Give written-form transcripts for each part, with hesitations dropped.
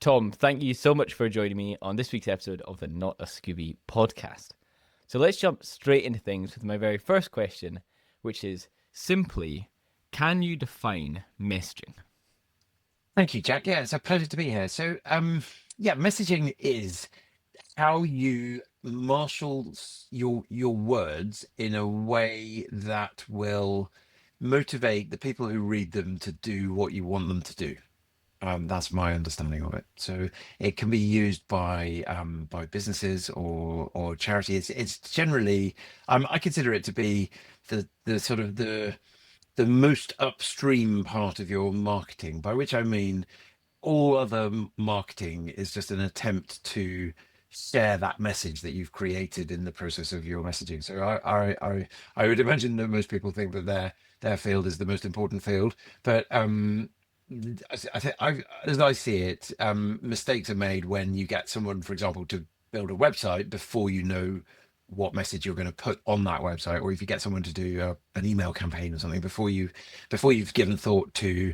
Tom, thank you so much for joining me on this week's episode of the Not a Scooby podcast. So let's jump straight into things with my very first question, which is simply, can you define messaging? Thank you, Jack. Yeah, it's a pleasure to be here. So, messaging is how you marshal your words in a way that will motivate the people who read them to do what you want them to do. That's my understanding of it. So it can be used by businesses or charity. It's generally I consider it to be the sort of the most upstream part of your marketing, by which I mean all other marketing is just an attempt to share that message that you've created in the process of your messaging. So I would imagine that most people think that their field is the most important field, but as I see it, mistakes are made when you get someone, for example, to build a website before you know what message you're going to put on that website, or if you get someone to do an email campaign or something before you've given thought to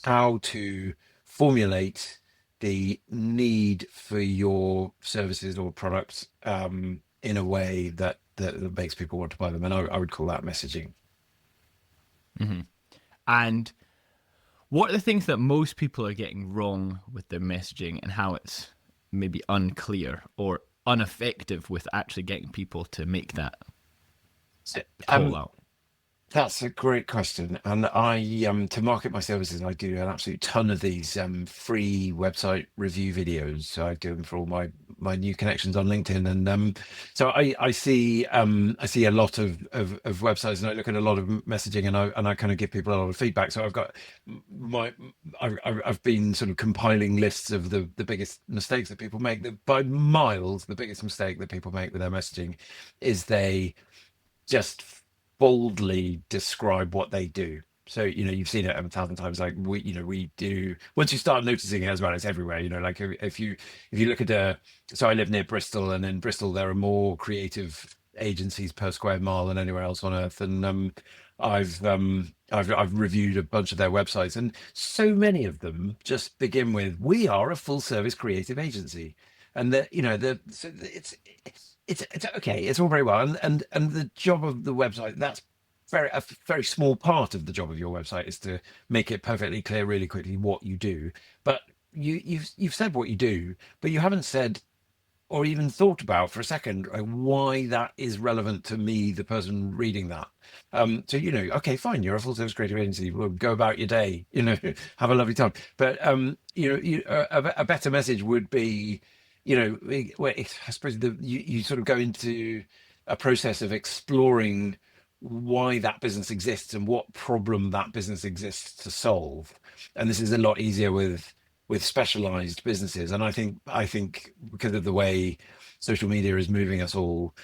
how to formulate the need for your services or products in a way that makes people want to buy them. And I would call that messaging. hmm And what are the things that most people are getting wrong with their messaging and how it's maybe unclear or ineffective with actually getting people to make that So, call out? That's a great question. And to market my services, I do an absolute ton of these free website review videos. So I do them for all my new connections on LinkedIn. And so I see a lot of websites, and I look at a lot of messaging, and I kind of give people a lot of feedback. So I've got my I've been sort of compiling lists of the biggest mistakes that people make. That by miles, the biggest mistake that people make with their messaging is they just boldly describe what they do. So, you've seen it a thousand times. Like we do. Once you start noticing it as well, it's everywhere. Like if you look at so I live near Bristol, and in Bristol there are more creative agencies per square mile than anywhere else on earth. And I've reviewed a bunch of their websites, and so many of them just begin with, "We are a full service creative agency," and so it's okay. It's all very well, and the job of the website, that's a very small part of the job of your website, is to make it perfectly clear really quickly what you do. But you've said what you do, but you haven't said or even thought about for a second why that is relevant to me, the person reading that. So okay, fine, you're a full service creative agency. Well, go about your day. Have a lovely time. But a better message would be, I suppose you sort of go into a process of exploring why that business exists and what problem that business exists to solve. And this is a lot easier with specialized businesses. And I think because of the way social media is moving us all,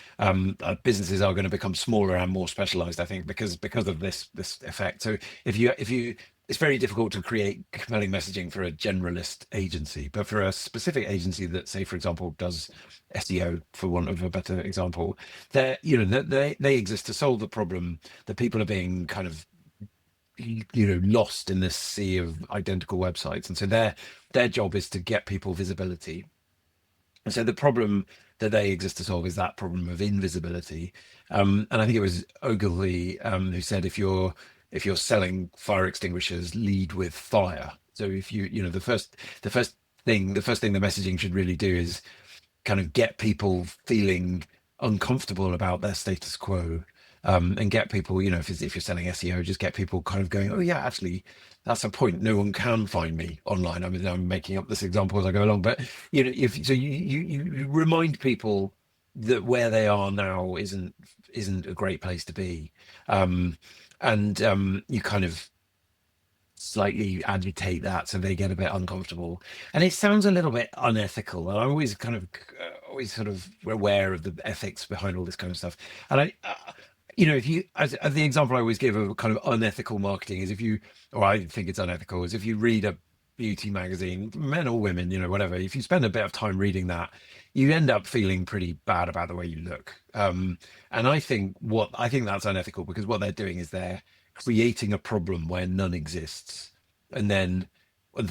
businesses are going to become smaller and more specialized, I think, because of this effect. So if you it's very difficult to create compelling messaging for a generalist agency, but for a specific agency that, say, for example, does SEO, for want of a better example, they exist to solve the problem that people are being kind of lost in this sea of identical websites. And so their job is to get people visibility. And so the problem that they exist to solve is that problem of invisibility. And I think it was Ogilvy who said, if you're selling fire extinguishers, lead with fire. So if the first thing the messaging should really do is kind of get people feeling uncomfortable about their status quo, and get people, if you're selling SEO, just get people kind of going, oh yeah, actually, that's a point. No one can find me online. I mean, I'm making up this example as I go along, but if so, you remind people that where they are now isn't a great place to be, and you kind of slightly agitate that so they get a bit uncomfortable. And it sounds a little bit unethical, and I'm always kind of always sort of aware of the ethics behind all this kind of stuff. And if you, as the example I always give of kind of unethical marketing is, or I think it's unethical, is if you read a beauty magazine, men or women, whatever, if you spend a bit of time reading that, you end up feeling pretty bad about the way you look. And I think that's unethical, because what they're doing is they're creating a problem where none exists. And then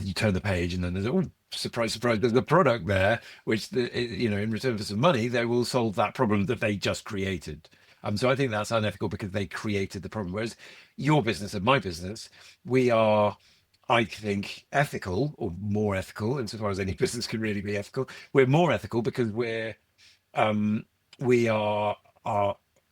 you turn the page, and then there's, oh, surprise, surprise, there's a product there, which in return for some money, they will solve that problem that they just created. So I think that's unethical because they created the problem. Whereas your business and my business, we are, I think, ethical or more ethical, insofar as any business can really be ethical. We're more ethical because um, we are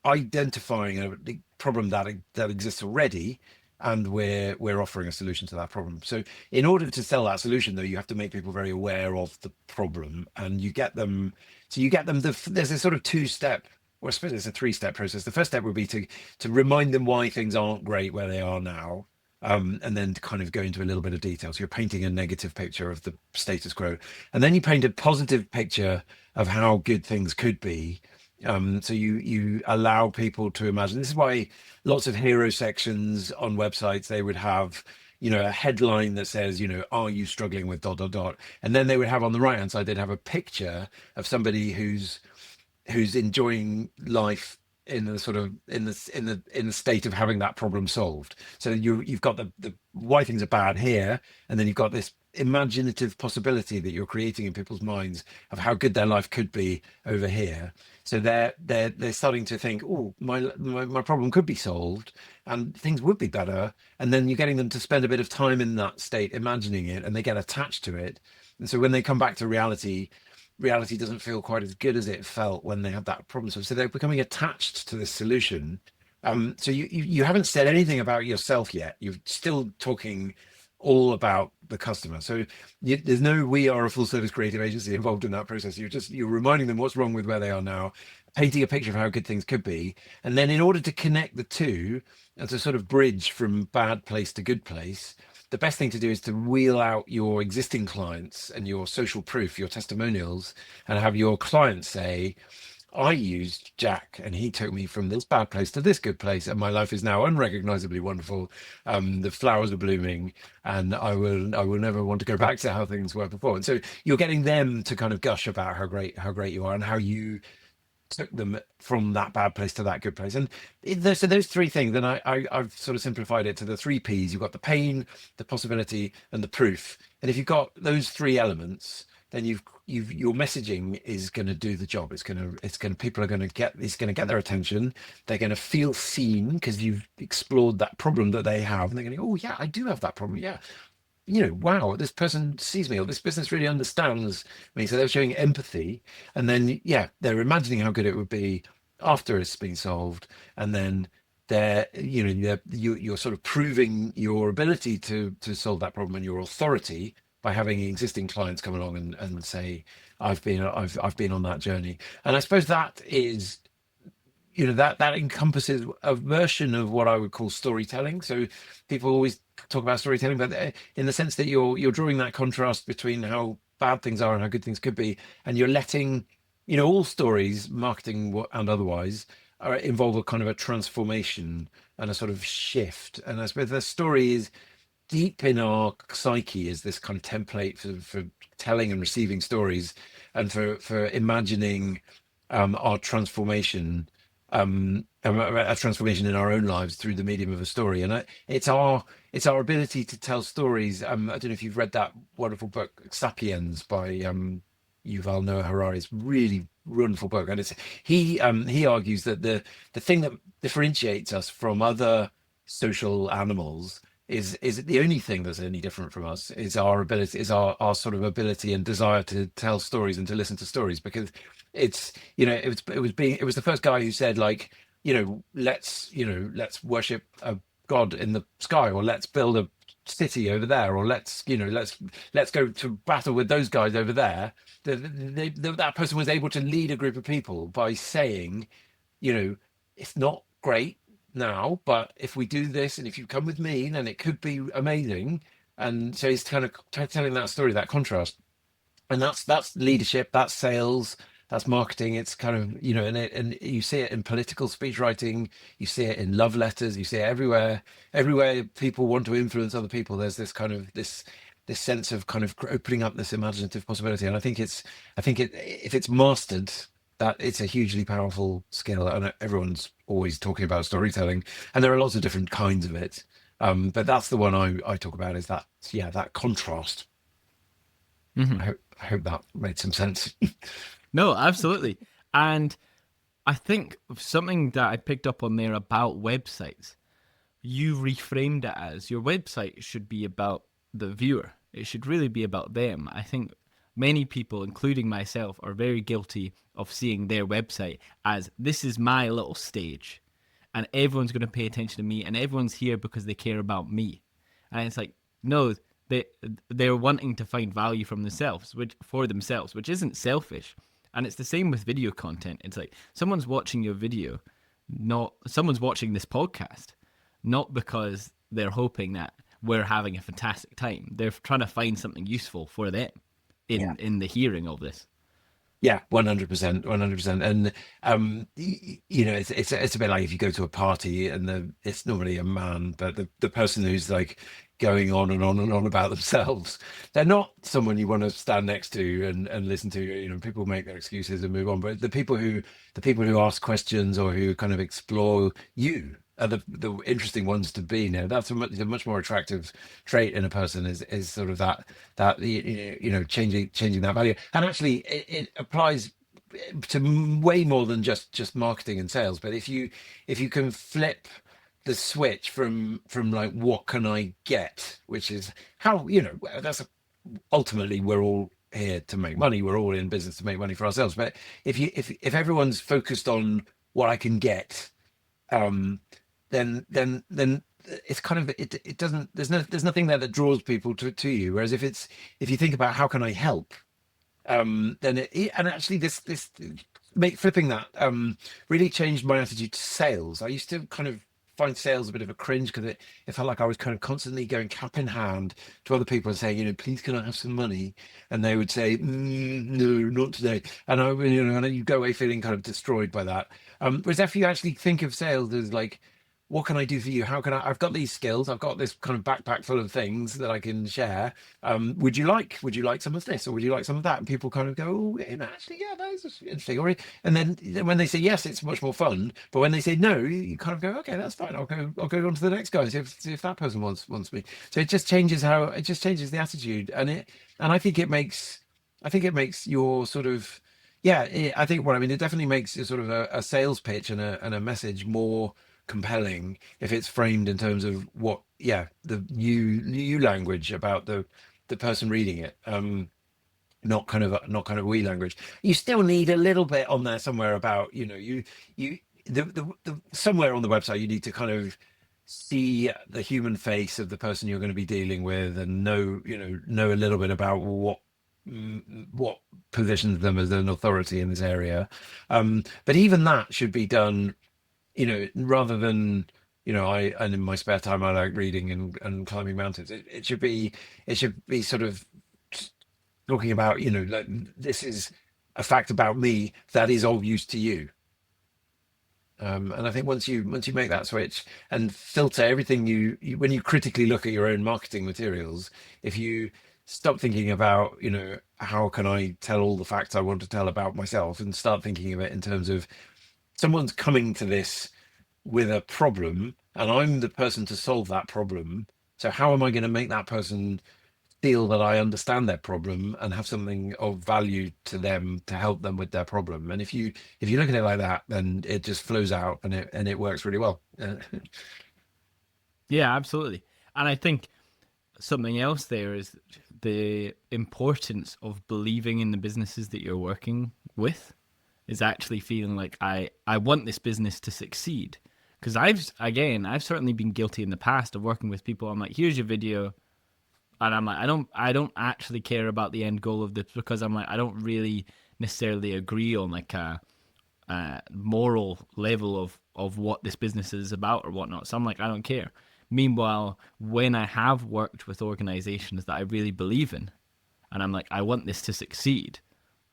identifying a the problem that exists already, and we're offering a solution to that problem. So in order to sell that solution, though, you have to make people very aware of the problem, and you get them. So you get them. There's a sort of two-step, or I suppose it's a three-step process. The first step would be to remind them why things aren't great where they are now. And then to kind of go into a little bit of detail. So you're painting a negative picture of the status quo, and then you paint a positive picture of how good things could be. So you allow people to imagine. This is why lots of hero sections on websites, they would have, a headline that says, are you struggling with dot dot dot, and then they would have on the right hand side, they'd have a picture of somebody who's enjoying life in the sort of in the state of having that problem solved. So you've got the why things are bad here, and then you've got this imaginative possibility that you're creating in people's minds of how good their life could be over here. So they're starting to think, oh, my problem could be solved and things would be better. And then you're getting them to spend a bit of time in that state imagining it, and they get attached to it. And so when they come back to reality doesn't feel quite as good as it felt when they had that problem. So they're becoming attached to this solution. So you haven't said anything about yourself yet. You're still talking all about the customer. So there's no we are a full service creative agency involved in that process. You're reminding them what's wrong with where they are now, painting a picture of how good things could be. And then in order to connect the two, as a sort of bridge from bad place to good place, the best thing to do is to wheel out your existing clients and your social proof, your testimonials, and have your clients say, I used Jack and he took me from this bad place to this good place, and my life is now unrecognizably wonderful. The flowers are blooming, and I will never want to go back to how things were before. And so you're getting them to kind of gush about how great you are and how you took them from that bad place to that good place. And so those three things, and I've sort of simplified it to the three P's. You've got the pain, the possibility, and the proof. And if you've got those three elements, then your messaging is going to do the job. People are going to get their attention. They're going to feel seen because you've explored that problem that they have, and they're going to go, oh yeah, I do have that problem. Yeah, wow, this person sees me, or this business really understands me. So they're showing empathy, and then yeah, they're imagining how good it would be after it's been solved, and then you're sort of proving your ability to solve that problem and your authority by having existing clients come along and say, I've been on that journey. And I suppose that is that encompasses a version of what I would call storytelling. So people always talk about storytelling, but in the sense that you're drawing that contrast between how bad things are and how good things could be, and you're letting all stories, marketing and otherwise, involve a kind of a transformation and a sort of shift. And I suppose the story is deep in our psyche, is this kind of template for telling and receiving stories, and for imagining our transformation, a transformation in our own lives through the medium of a story. And it's our ability to tell stories. I don't know if you've read that wonderful book Sapiens by Yuval Noah Harari. It's really wonderful book, and he argues that the thing that differentiates us from other social animals is the only thing that's any different from us is our ability, is our sort of ability and desire to tell stories and to listen to stories. Because it was the first guy who said, like, let's worship a god in the sky, or let's build a city over there, or let's go to battle with those guys over there. That person was able to lead a group of people by saying, it's not great now, but if we do this and if you come with me, then it could be amazing. And so he's kind of telling that story, that contrast. And that's leadership, that's sales, that's marketing. It's kind of, and you see it in political speech writing, you see it in love letters, you see it everywhere people want to influence other people. There's this kind of this sense of kind of opening up this imaginative possibility. And I think if it's mastered, that it's a hugely powerful skill. And everyone's always talking about storytelling, and there are lots of different kinds of it. But that's the one I talk about, is that contrast. I hope that made some sense. No, absolutely. And I think something that I picked up on there about websites, you reframed it as your website should be about the viewer. It should really be about them. I think many people, including myself, are very guilty of seeing their website as this is my little stage and everyone's going to pay attention to me and everyone's here because they care about me. And it's like, no, they they're wanting to find value from themselves, which for themselves, which isn't selfish. And it's the same with video content. It's like someone's watching your video, not someone's watching this podcast, not because they're hoping that we're having a fantastic time. They're trying to find something useful for them Yeah. in the hearing of this. Yeah, 100%, 100%. And it's a bit like if you go to a party and it's normally a man, but the person who's like going on and on and on about themselves, they're not someone you want to stand next to and listen to. People make their excuses and move on, but the people who ask questions or who kind of explore you are the interesting ones to be. Now, that's a much more attractive trait in a person is sort of that changing that value. And actually it applies to way more than just marketing and sales. But if you can flip the switch from like what can I get, which is how that's ultimately we're all here to make money, we're all in business to make money for ourselves. But if everyone's focused on what I can get, um then it's kind of it doesn't there's nothing there that draws people to you. Whereas if you think about how can I help, then and actually this make flipping that really changed my attitude to sales. I used to kind of find sales a bit of a cringe because it felt like I was kind of constantly going cap in hand to other people and saying, please can I have some money? And they would say, no, not today. And and you go away feeling kind of destroyed by that. Whereas if you actually think of sales as like, what can I do for you? How can I've got these skills. I've got this kind of backpack full of things that I can share. Would you like some of this or would you like some of that? And people kind of go, oh, actually, yeah, that is interesting. And then when they say yes, it's much more fun. But when they say no, you kind of go, okay, that's fine. I'll go on to the next guy and see if that person wants me. So it just changes the attitude. And I think it makes your sort of, yeah, I think what I mean, it definitely makes a sort of a sales pitch and a message more compelling if it's framed in terms of what, yeah, the new language about the person reading it. Not kind of we language. You still need a little bit on there somewhere about you somewhere on the website you need to kind of see the human face of the person you're going to be dealing with and know a little bit about what positions them as an authority in this area. But even that should be done, rather than, and in my spare time I like reading and climbing mountains. It should be sort of talking about, like, this is a fact about me that is of use to you. And I think once you make that switch and filter everything when you critically look at your own marketing materials, if you stop thinking about, how can I tell all the facts I want to tell about myself and start thinking of it in terms of someone's coming to this with a problem and I'm the person to solve that problem. So how am I going to make that person feel that I understand their problem and have something of value to them to help them with their problem? And if you look at it like that, then it just flows out and it works really well. Yeah, absolutely. And I think something else there is the importance of believing in the businesses that you're working with is actually feeling like I want this business to succeed. Because I've certainly been guilty in the past of working with people. I'm like, here's your video, and I'm like, I don't actually care about the end goal of this because I'm like, I don't really necessarily agree on like a moral level of what this business is about or whatnot. So I'm like, I don't care. Meanwhile, when I have worked with organizations that I really believe in, and I'm like, I want this to succeed,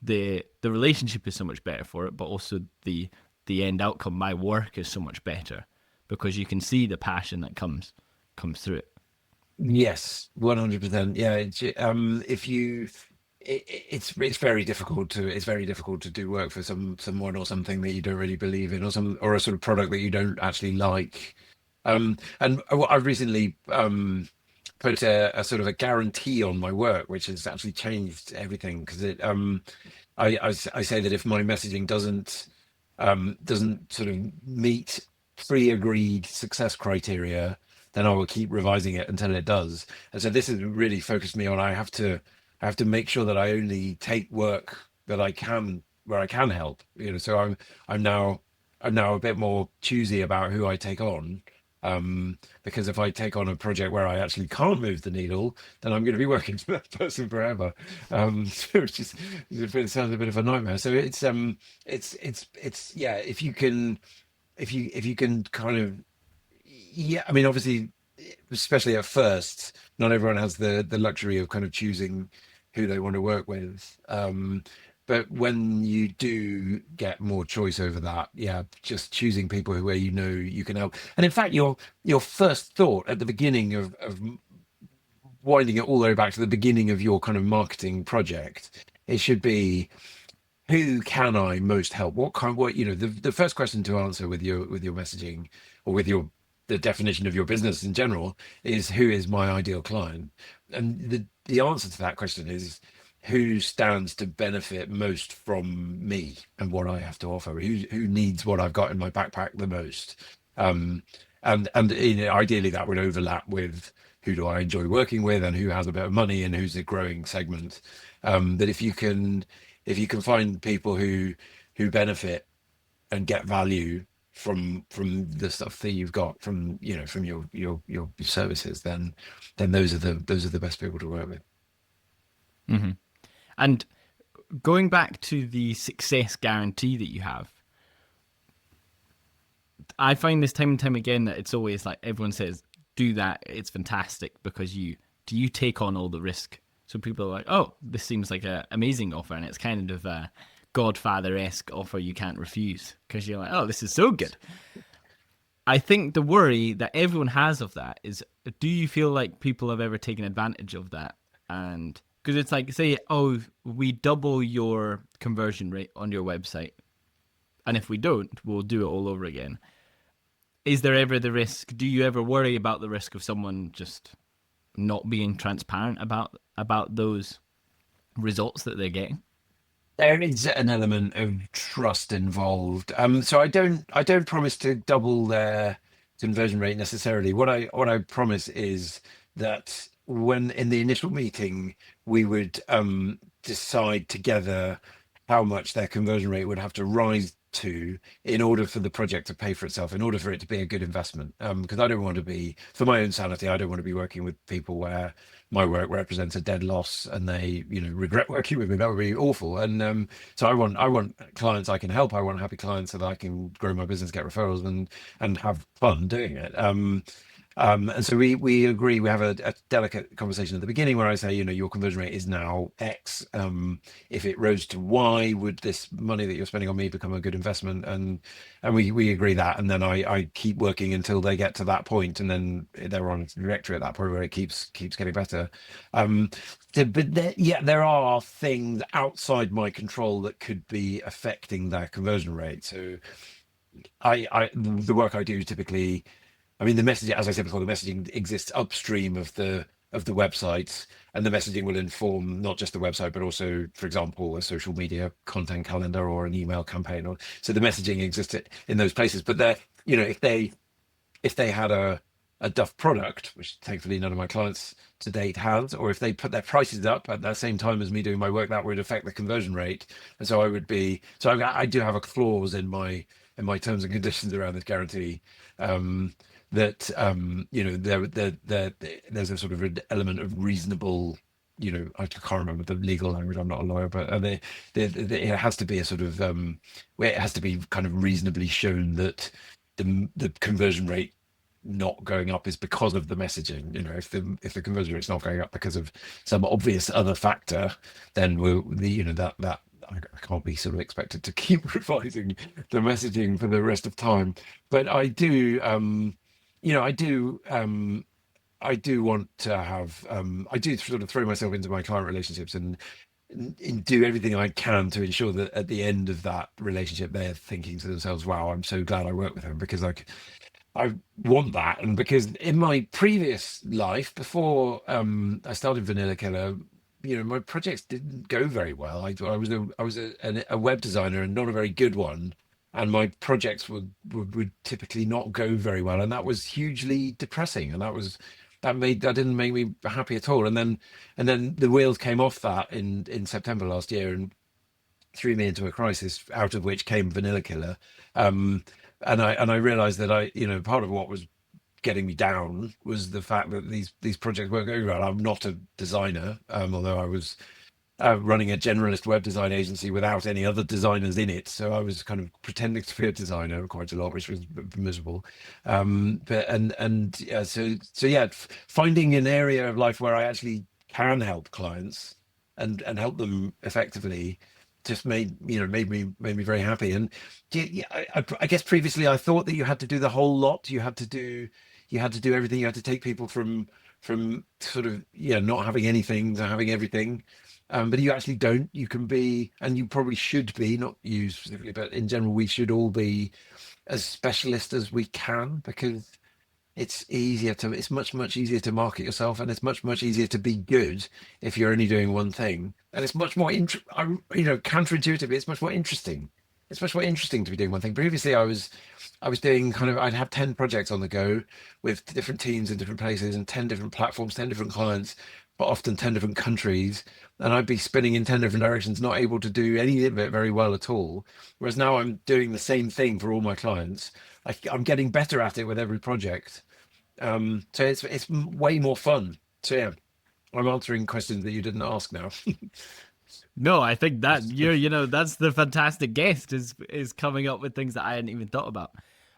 the relationship is so much better for it, but also the end outcome, my work is so much better because you can see the passion that comes through it. Yes, 100%. Yeah, if you, it's very difficult to do work for someone or something that you don't really believe in, or a sort of product that you don't actually like. And I've recently put a sort of a guarantee on my work, which has actually changed everything. Because I say that if my messaging doesn't sort of meet pre-agreed success criteria, then I will keep revising it until it does. And so this has really focused me on I have to make sure that I only take work that I can where I can help. So I'm now I'm now a bit more choosy about who I take on. Because if I take on a project where I actually can't move the needle, then I'm going to be working for that person forever. Which is it sounds a bit of a nightmare. So it's yeah. If you can kind of yeah. I mean, obviously, especially at first, not everyone has the luxury of kind of choosing who they want to work with. But when you do get more choice over that, yeah, just choosing people who where you know you can help. And in fact, your first thought at the beginning of winding it all the way back to the beginning of your kind of marketing project, it should be who can I most help? The first question to answer with your messaging or with your the definition of your business in general is who is my ideal client? And the answer to that question is who stands to benefit most from me and what I have to offer? Who needs what I've got in my backpack the most? Um, and ideally that would overlap with who do I enjoy working with and who has a bit of money and who's a growing segment. That if you can find people who benefit and get value from the stuff that you've got from from your services, then those are the best people to work with. Hmm. And going back to the success guarantee that you have, I find this time and time again that it's always like everyone says, do that, it's fantastic because you take on all the risk. So people are like, oh, this seems like an amazing offer, and it's kind of a Godfather-esque offer you can't refuse because you're like, oh, this is so good. I think the worry that everyone has of that is, do you feel like people have ever taken advantage of that? And because it's like, say, oh, we double your conversion rate on your website, and if we don't, we'll do it all over again. Is there ever the risk? Do you ever worry about the risk of someone just not being transparent about those results that they're getting? There is an element of trust involved. So I don't promise to double their conversion rate necessarily. What I promise is that when in the initial meeting we would decide together how much their conversion rate would have to rise to in order for the project to pay for itself, in order for it to be a good investment. Because I don't want to be, for my own sanity, I don't want to be working with people where my work represents a dead loss and they, regret working with me. That would be awful. And so I want clients I can help. I want happy clients so that I can grow my business, get referrals, and have fun doing it. And so we agree. We have a delicate conversation at the beginning where I say, your conversion rate is now X. If it rose to Y, would this money that you're spending on me become a good investment? And we agree that. And then I keep working until they get to that point, and then they're on a trajectory at that point where it keeps getting better. Um, yeah, there are things outside my control that could be affecting their conversion rate. So the work I do typically. I mean, the message, as I said before, the messaging exists upstream of the website, and the messaging will inform not just the website, but also, for example, a social media content calendar or an email campaign. Or so the messaging exists in those places. But if they had a duff product, which thankfully none of my clients to date has, or if they put their prices up at the same time as me doing my work, that would affect the conversion rate. And so I do have a clause in my terms and conditions around this guarantee. That there's a sort of an element of reasonable, I can't remember the legal language, I'm not a lawyer, but it has to be a sort of where it has to be kind of reasonably shown that the conversion rate not going up is because of the messaging. If the conversion rate's not going up because of some obvious other factor, then I can't be sort of expected to keep revising the messaging for the rest of time. But you know, I do, I do want to have, I do sort of throw myself into my client relationships and do everything I can to ensure that at the end of that relationship, they're thinking to themselves, "Wow, I'm so glad I worked with him because I want that. And because in my previous life, before I started Vanilla Killer, my projects didn't go very well. I was a web designer and not a very good one, and my projects would typically not go very well, and that was hugely depressing. And that didn't make me happy at all. And then the wheels came off that in September last year, and threw me into a crisis, out of which came Vanilla Killer. Um, and I realized that part of what was getting me down was the fact that these projects weren't going well. I'm not a designer, although I was running a generalist web design agency without any other designers in it. So I was kind of pretending to be a designer quite a lot, which was miserable. But and yeah, so yeah, finding an area of life where I actually can help clients and help them effectively just made me very happy. And yeah, I guess previously I thought that you had to do the whole lot. You had to do everything. You had to take people from sort of not having anything to having everything. But you actually don't. You can be, and you probably should be, not you specifically, but in general, we should all be as specialist as we can, because it's much easier to market yourself, and it's much easier to be good if you're only doing one thing. And it's much more counterintuitive. It's much more interesting. It's much more interesting to be doing one thing. Previously, I was doing I'd have 10 projects on the go with different teams in different places and 10 different platforms, 10 different clients, but often 10 different countries. And I'd be spinning in 10 different directions, not able to do any of it very well at all. Whereas now I'm doing the same thing for all my clients. I'm getting better at it with every project. So it's way more fun. So yeah, I'm answering questions that you didn't ask now. No, I think that that's the fantastic guest is coming up with things that I hadn't even thought about.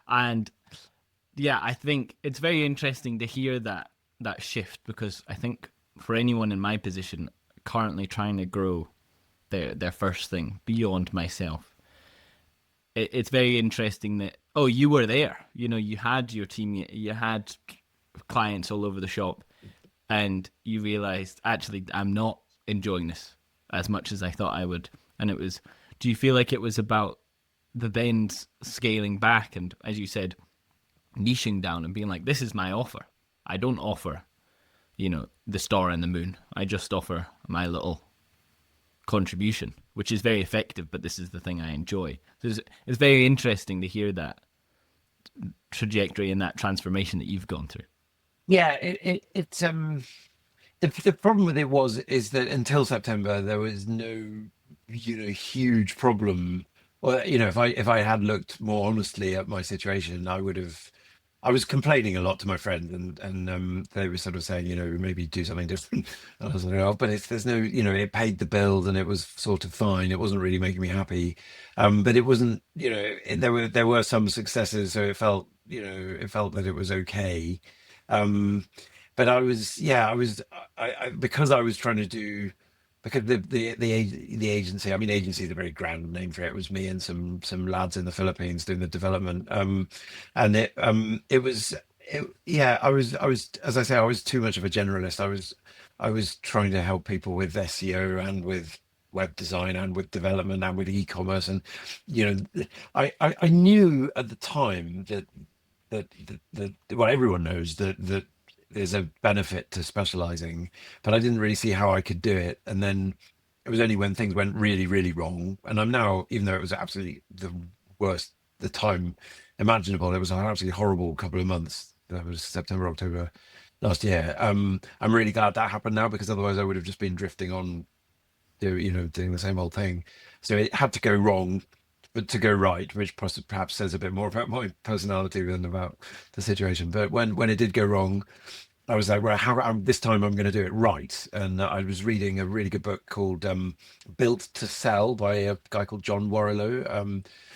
And yeah, I think it's very interesting to hear that shift, because I think for anyone in my position currently trying to grow their first thing beyond myself, it's very interesting that, oh, you were there. You had your team, you had clients all over the shop, and you realized, actually, I'm not enjoying this as much as I thought I would. And it was, do you feel like it was about the then scaling back and, as you said, niching down and being like, this is my offer. I don't offer, the star and the moon. I just offer my little contribution, which is very effective, but this is the thing I enjoy. So it's very interesting to hear that trajectory and that transformation that you've gone through. Yeah, it's the problem with it is that until September there was no huge problem. Or if I had looked more honestly at my situation, I would have. I was complaining a lot to my friends, and they were sort of saying, maybe do something different. And I was like, oh, but there's no, it paid the bills and it was sort of fine. It wasn't really making me happy, but it wasn't, there were some successes, so it felt that it was okay. Um, but because I was trying to do, because the agency, I mean, agency is a very grand name for it. It was me and some lads in the Philippines doing the development. And yeah, I was, as I say, I was too much of a generalist. I was trying to help people with SEO and with web design and with development and with e-commerce. And I knew at the time that well, everyone knows that there's a benefit to specializing, but I didn't really see how I could do it. And then it was only when things went really, really wrong. And I'm now, even though it was absolutely the worst, the time imaginable, it was an absolutely horrible couple of months. That was September, October last year. I'm really glad that happened now, because otherwise I would have just been drifting on, doing the same old thing. So it had to go wrong, but to go right, which perhaps says a bit more about my personality than about the situation. But when it did go wrong, I was like, well, this time I'm going to do it right. And I was reading a really good book called Built to Sell by a guy called John Warrillow.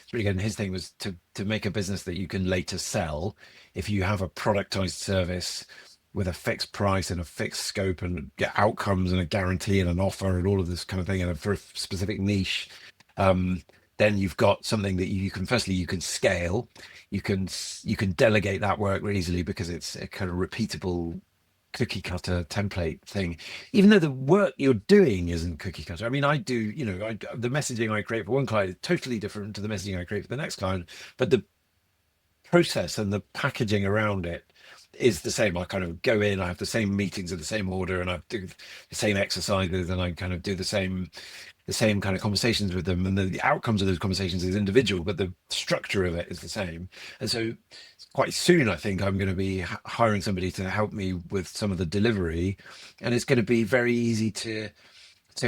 It's really good. And his thing was to make a business that you can later sell. If you have a productized service with a fixed price and a fixed scope and get outcomes and a guarantee and an offer and all of this kind of thing, and for a specific niche, um, then you've got something that you can scale, you can delegate that work really easily, because it's a kind of repeatable cookie cutter template thing, even though the work you're doing isn't cookie cutter. I mean, I do, the messaging I create for one client is totally different to the messaging I create for the next client, but the process and the packaging around it is the same. I kind of go in, I have the same meetings in the same order, and I do the same exercises, and I kind of do the same kind of conversations with them, and the outcomes of those conversations is individual, but the structure of it is the same. And so quite soon, I think I'm going to be hiring somebody to help me with some of the delivery, and it's going to be very easy to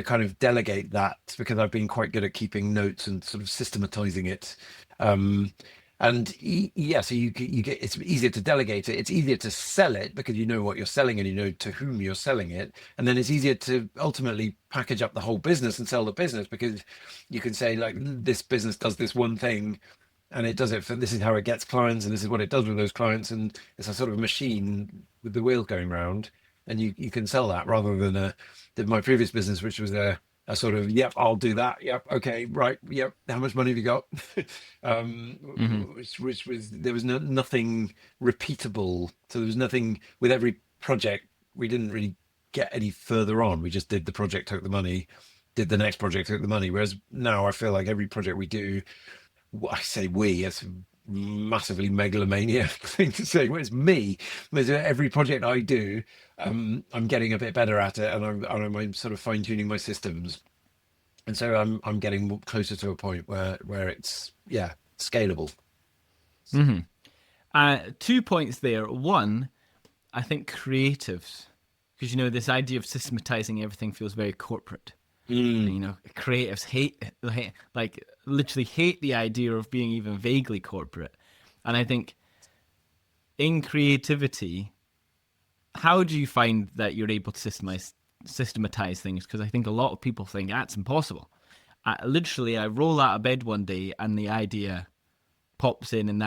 kind of delegate that because I've been quite good at keeping notes and sort of systematizing it. Um, and yeah, so you get, it's easier to delegate it. It's easier to sell it because you know what you're selling and you know to whom you're selling it. And then it's easier to ultimately package up the whole business and sell the business because you can say like this business does this one thing and it does it for this is how it gets clients and this is what it does with those clients, and it's a sort of machine with the wheel going round, and you can sell that rather than my previous business, which was a sort of yep, I'll do that, yep, okay, right, yep, how much money have you got? Hmm. Which was there was nothing repeatable, so there was nothing with every project. We didn't really get any further on. We just did the project, took the money, did the next project, took the money. Whereas now I feel like every project we do, I say we, it's a massively megalomaniac thing to say. Well, it's me. But every project I do, I'm getting a bit better at it, and I'm sort of fine tuning my systems, and so I'm getting closer to a point where it's yeah scalable. Hmm. 2 points there. One, I think creatives, because this idea of systematizing everything feels very corporate. And Mm. creatives like literally hate the idea of being even vaguely corporate. And I think in creativity, how do you find that you're able to systematize things? Because I think a lot of people think that's impossible. I roll out of bed one day and the idea pops in, and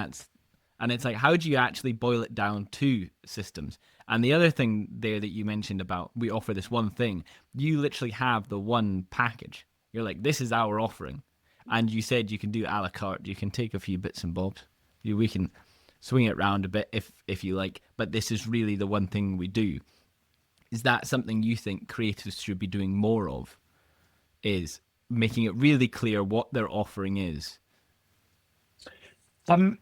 it's like, how do you actually boil it down to systems? And the other thing there that you mentioned about we offer this one thing, you literally have the one package. You're like, this is our offering, and you said you can do a la carte. You can take a few bits and bobs. We can swing it around a bit if you like, but this is really the one thing we do. Is that something you think creatives should be doing more of? Is making it really clear what their offering is? Um,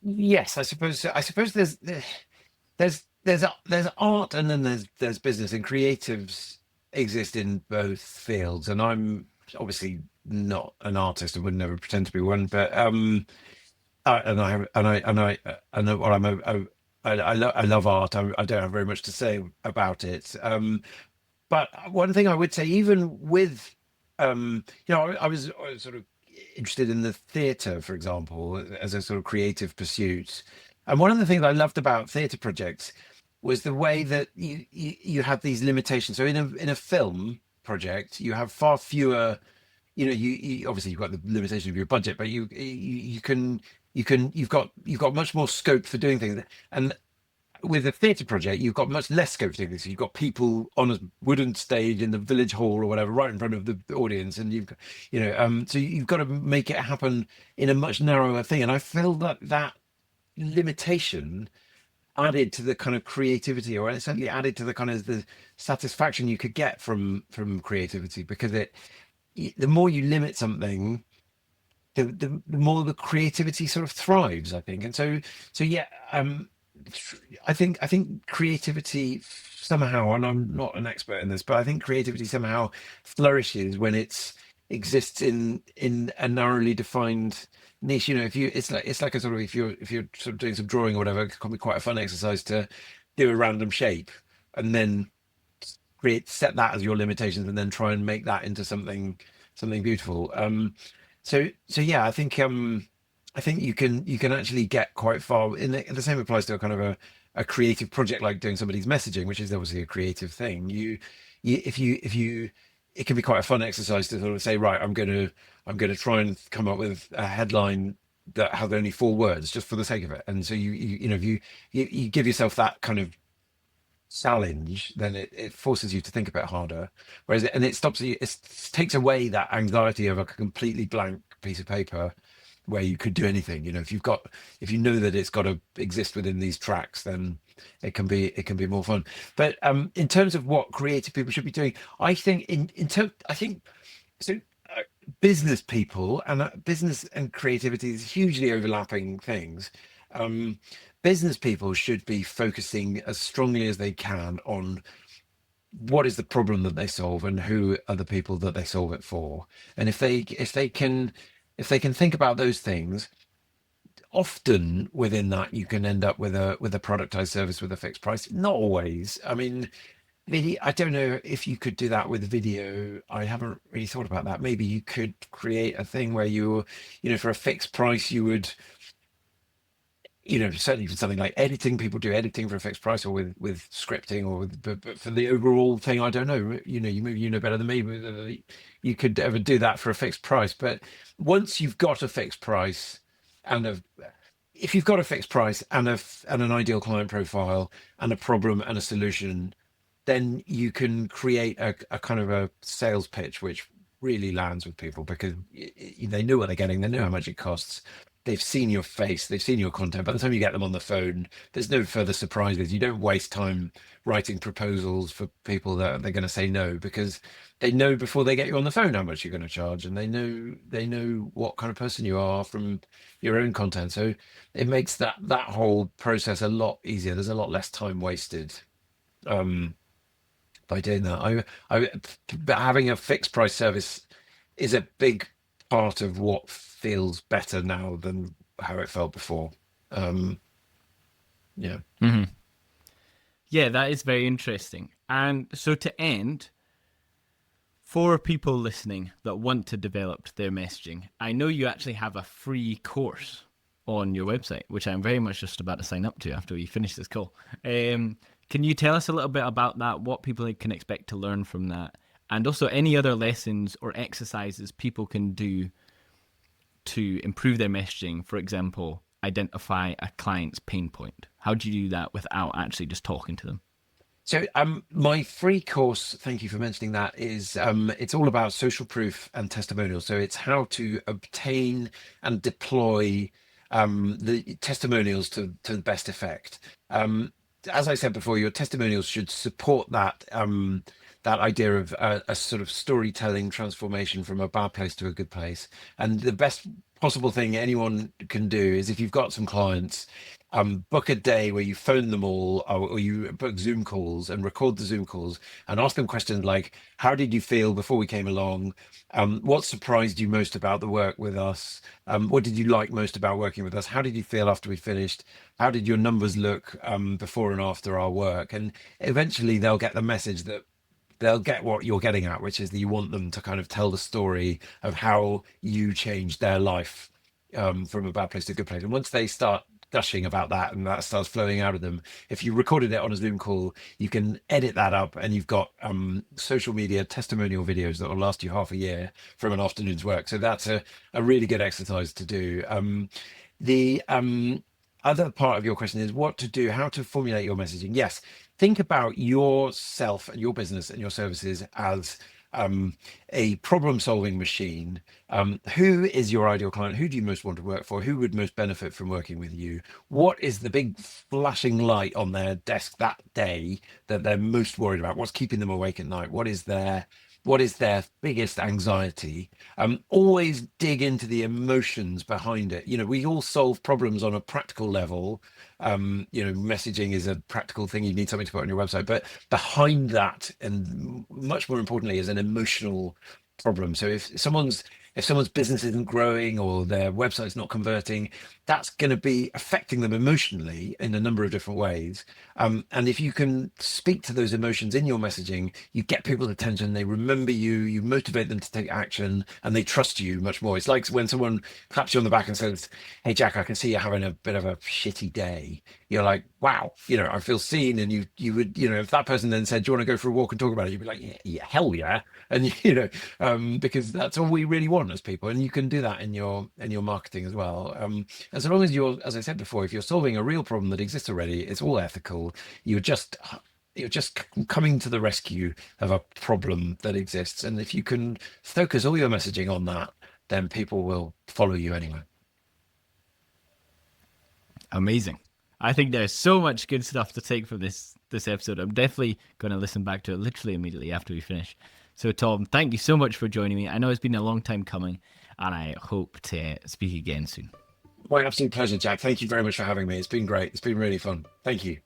yes, I suppose there's art and then there's business, and creatives exist in both fields. And I'm obviously not an artist and would never pretend to be one, but and I know what I love art. I don't have very much to say about it. But one thing I would say, even with, I was sort of interested in the theatre, for example, as a sort of creative pursuit. And one of the things I loved about theatre projects was the way that you have these limitations. So in a film project, you have far fewer. You obviously you've got the limitation of your budget, but you've got much more scope for doing things. And with a theatre project, you've got much less scope for doing this. You've got people on a wooden stage in the village hall or whatever, right in front of the audience, and so you've got to make it happen in a much narrower thing. And I feel that limitation added to the kind of creativity, or it certainly added to the kind of the satisfaction you could get from creativity, because the more you limit something, the more the creativity sort of thrives, I think. And so yeah, I think creativity somehow, and I'm not an expert in this, but I think creativity somehow flourishes when it's exists in a narrowly defined niche. If you it's like a sort of if you're sort of doing some drawing or whatever, it can be quite a fun exercise to do a random shape and then set that as your limitations and then try and make that into something beautiful. So yeah, I think you can actually get quite far in it. The same applies to a kind of a creative project like doing somebody's messaging, which is obviously a creative thing. If you it can be quite a fun exercise to sort of say, right, I'm gonna try and come up with a headline that has only 4 words just for the sake of it. And so if you give yourself that kind of challenge, then it forces you to think a bit harder. And it stops you, it takes away that anxiety of a completely blank piece of paper where you could do anything. If you know that it's got to exist within these tracks, then it can be more fun. But in terms of what creative people should be doing, I think I think so. uh, Business people and business and creativity is hugely overlapping things. Business people should be focusing as strongly as they can on what is the problem that they solve and who are the people that they solve it for. And if they can think about those things, often within that you can end up with a productized service with a fixed price. Not always. I mean, video, I don't know if you could do that with video. I haven't really thought about that. Maybe you could create a thing where for a fixed price, you would, certainly for something like editing, people do editing for a fixed price, or with scripting, or but for the overall thing, I don't know. You know better than me. But you could ever do that for a fixed price. But once you've got a fixed price, and if you've got a fixed price and an ideal client profile and a problem and a solution, then you can create a kind of a sales pitch which really lands with people, because they know what they're getting, they know how much it costs, they've seen your face, they've seen your content. By the time you get them on the phone, there's no further surprises. You don't waste time writing proposals for people that they're going to say no, because they know before they get you on the phone how much you're going to charge, and they know what kind of person you are from your own content. So it makes that whole process a lot easier. There's a lot less time wasted um, by doing that. But having a fixed price service is a big part of what feels better now than how it felt before. Um, yeah. Hmm. Yeah, that is very interesting. And so to end, for people listening that want to develop their messaging, I know you actually have a free course on your website, which I'm very much just about to sign up to after we finish this call. Can you tell us a little bit about that, what people can expect to learn from that, and also any other lessons or exercises people can do to improve their messaging? For example, identify a client's pain point. How do you do that without actually just talking to them? So my free course, thank you for mentioning that, is it's all about social proof and testimonials. So it's how to obtain and deploy the testimonials to the best effect. As I said before, your testimonials should support that idea of a sort of storytelling transformation from a bad place to a good place. And the best possible thing anyone can do is, if you've got some clients, book a day where you phone them all, or you book Zoom calls and record the Zoom calls and ask them questions like, how did you feel before we came along? What surprised you most about the work with us? What did you like most about working with us? How did you feel after we finished? How did your numbers look before and after our work? And eventually they'll get the message that they'll get what you're getting at, which is that you want them to kind of tell the story of how you changed their life from a bad place to a good place. And once they start gushing about that and that starts flowing out of them, if you recorded it on a Zoom call, you can edit that up, and you've got social media testimonial videos that will last you half a year from an afternoon's work. So that's a really good exercise to do. The other part of your question is what to do, how to formulate your messaging. Yes, think about yourself and your business and your services as a problem solving machine. Who is your ideal client? Who do you most want to work for? Who would most benefit from working with you? What is the big flashing light on their desk that day that they're most worried about? What's keeping them awake at night? What is their biggest anxiety? Always dig into the emotions behind it. We all solve problems on a practical level. Messaging is a practical thing. You need something to put on your website, but behind that, and much more importantly, is an emotional problem. So if someone's business isn't growing or their website's not converting, that's going to be affecting them emotionally in a number of different ways. And if you can speak to those emotions in your messaging, you get people's attention, they remember you, you motivate them to take action, and they trust you much more. It's like when someone claps you on the back and says, "Hey, Jack, I can see you're having a bit of a shitty day." You're like, "Wow, I feel seen." And you would, if that person then said, "Do you want to go for a walk and talk about it?" You'd be like, "Yeah, yeah, hell yeah." And because that's all we really want as people, and you can do that in your marketing as well. And so long as you're, as I said before, if you're solving a real problem that exists already, it's all ethical. You're just coming to the rescue of a problem that exists, and if you can focus all your messaging on that, then people will follow you anyway. Amazing. I think there's so much good stuff to take from this episode. I'm definitely going to listen back to it literally immediately after we finish. So, Tom, thank you so much for joining me. I know it's been a long time coming, and I hope to speak again soon. My absolute pleasure, Jack. Thank you very much for having me. It's been great. It's been really fun. Thank you.